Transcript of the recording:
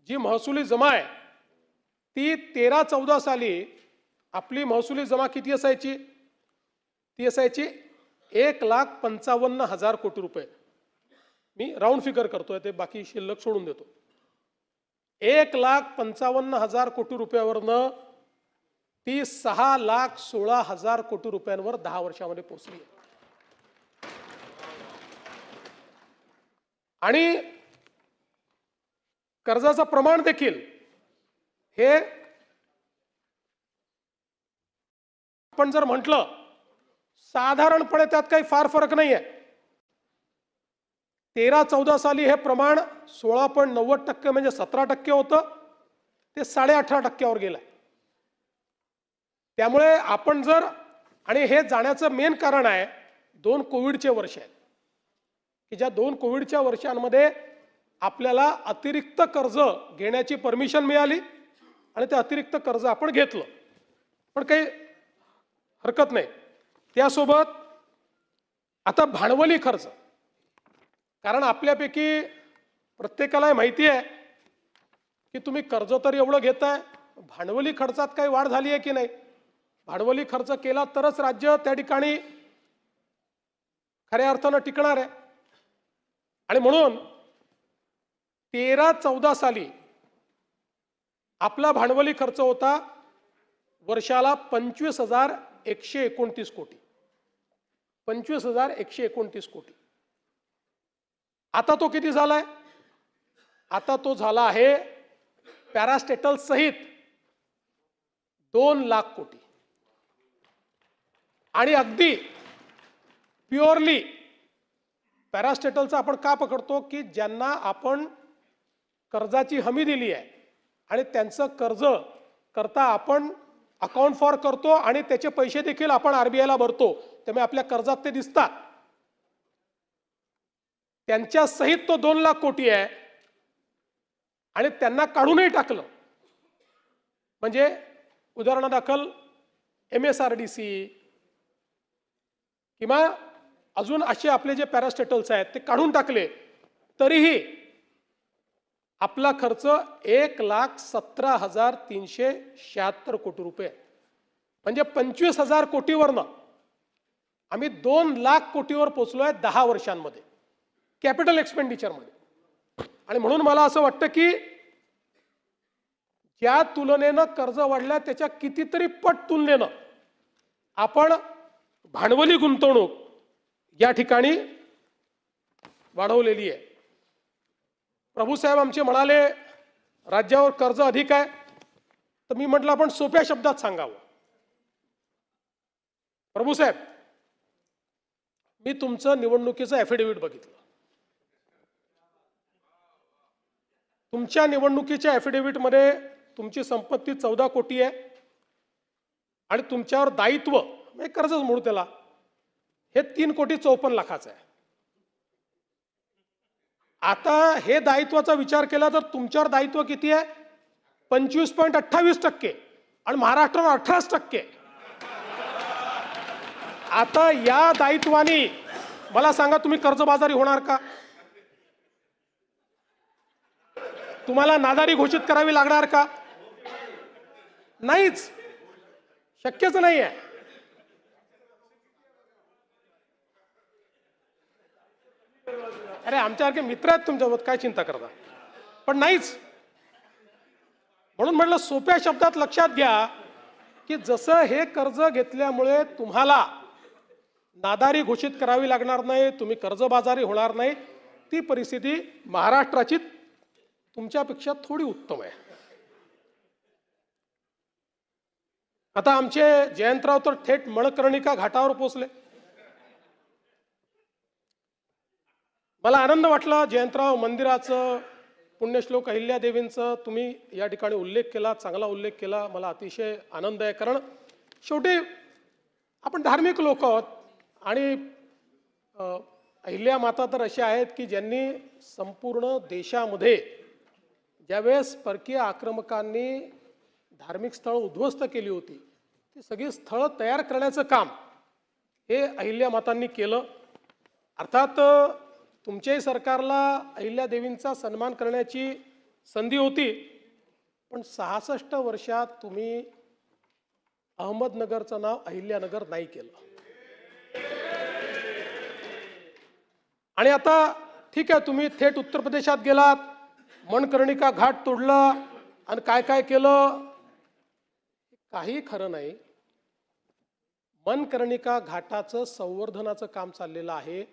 जी महसुली जमा आहे ती 13-14 साली आपली महसुली जमा किती असायची? ती असायची 1,55,000 कोटी रुपये. मी राऊंड फिगर करतोय, ते बाकी शिल्लक सोडून देतो. 1,55,000 कोटी रुपयावरनं ती 6,16,000 कोटी रुपयांवर 10 वर्षामध्ये पोहोचली. आणि कर्जाचं प्रमाण देखील हे आपण जर म्हटलं साधारणपणे त्यात काही फार फरक नाही आहे. 13-14 साली हे प्रमाण 16.90% म्हणजे 17% होतं, ते 18.5%वर गेलंय. त्यामुळे आपण जर, आणि हे जाण्याचं मेन कारण आहे 2 कोविडचे वर्ष आहेत की ज्या 2 कोविडच्या वर्षांमध्ये आपल्याला अतिरिक्त कर्ज घेण्याची परमिशन मिळाली आणि ते अतिरिक्त कर्ज आपण घेतलं, पण काही हरकत नाही. त्यासोबत आता भांडवली खर्च, कारण आपल्यापैकी प्रत्येकाला माहिती आहे की तुम्ही कर्ज तर एवढं घेताय, भांडवली खर्चात काही वाढ झाली आहे की नाही. भांडवली खर्च केला तरच राज्य त्या ठिकाणी खऱ्या अर्थानं टिकणार आहे. आणि म्हणून 13-14 साली आपला भांडवली खर्च होता वर्षाला 25,129 कोटी. 25,129 कोटी. आता तो किती झालाय? आता तो झाला आहे पॅरास्टेटल सहित 2 लाख कोटी. आणि अगदी प्युअरली पॅरास्टेटलचा आपण का पकडतो की ज्यांना आपण कर्जाची हमी दिली आहे आणि त्यांचं कर्ज करता आपण अकाउंट फॉर करतो आणि त्याचे पैसे देखील आपण आरबीआयला भरतो, त्यामुळे आपल्या कर्जात ते दिसतात. त्यांच्या सहित तो 2 लाख कोटी आहे. आणि त्यांना काढूनही टाकलं म्हणजे उदाहरणादाखल MSRDC किंवा अजून असे आपले जे पॅरास्टेटल्स आहेत ते काढून टाकले तरीही आपला खर्च 1,17,376 कोटी रुपये, म्हणजे 25,000 कोटीवरनं आम्ही 2 लाख कोटीवर पोहोचलोय 10 वर्षांमध्ये कॅपिटल एक्सपेंडिचरमध्ये. आणि म्हणून मला असं वाटतं की ज्या तुलनेनं कर्ज वाढल्या त्याच्या कितीतरी पट तुलनेनं आपण भांडवली गुंतवणूक या ठिकाणी वाढवलेली आहे. प्रभूसाहेब आमचे म्हणाले राज्यावर कर्ज अधिक आहे, तर मी म्हटलं आपण सोप्या शब्दात सांगावं. प्रभूसाहेब, मी तुमचं निवडणुकीचं ॲफिडेव्हिट बघितलं. तुमच्या निवडणुकीच्या ॲफिडेव्हिटमध्ये तुमची संपत्ती 14 कोटी आहे आणि तुमच्यावर दायित्व म्हणजे कर्जच म्हणू त्याला, हे 3,54,00,000 आहे. आता हे दायित्वाचा विचार केला तर तुमच्यावर दायित्व किती आहे? 25.28% आणि महाराष्ट्रावर 18%. आता या दायित्वानी मला सांगा तुम्ही कर्जबाजारी होणार का? तुम्हाला नादारी घोषित करावी लागणार का? नाहीच, शक्यच नाही आहे. अरे आमच्यासारखे मित्र आहेत तुमच्यासोबत, काय चिंता करता, पण नाहीच. म्हणून म्हटलं सोप्या शब्दात लक्षात घ्या की जसं हे कर्ज घेतल्यामुळे तुम्हाला नादारी घोषित करावी लागणार नाही, तुम्ही कर्जबाजारी होणार नाही, ती परिस्थिती महाराष्ट्राची तुमच्यापेक्षा थोडी उत्तम आहे. आता आमचे जयंतराव तर थेट मणकर्णिका घाटावर पोहोचले. मला आनंद वाटला जयंतराव मंदिराचं, पुण्यश्लोक अहिल्यादेवींचं तुम्ही या ठिकाणी उल्लेख केला, चांगला उल्लेख केला. मला अतिशय आनंद आहे, कारण शेवटी आपण धार्मिक लोक आहोत आणि अहिल्या माता तर अशा आहेत की ज्यांनी संपूर्ण देशामध्ये ज्यावेळेस परकीय आक्रमकांनी धार्मिक स्थळं उद्ध्वस्त केली होती, ती सगळी स्थळं तयार करण्याचं काम हे अहिल्या मातांनी केलं. अर्थात तुमच्याही सरकारला अहिल्यादेवींचा सन्मान करण्याची संधी होती, पण 66 वर्षात तुम्ही अहमदनगरचं नाव अहिल्यानगर नाही केलं. आणि आता ठीक आहे, तुम्ही थेट उत्तर प्रदेशात गेलात, मणकर्णिका घाट तोडला आणि काय काय केलं, काही खरं नाही. मणकर्णिका घाटाचं संवर्धनाचं काम चाललेलं आहे.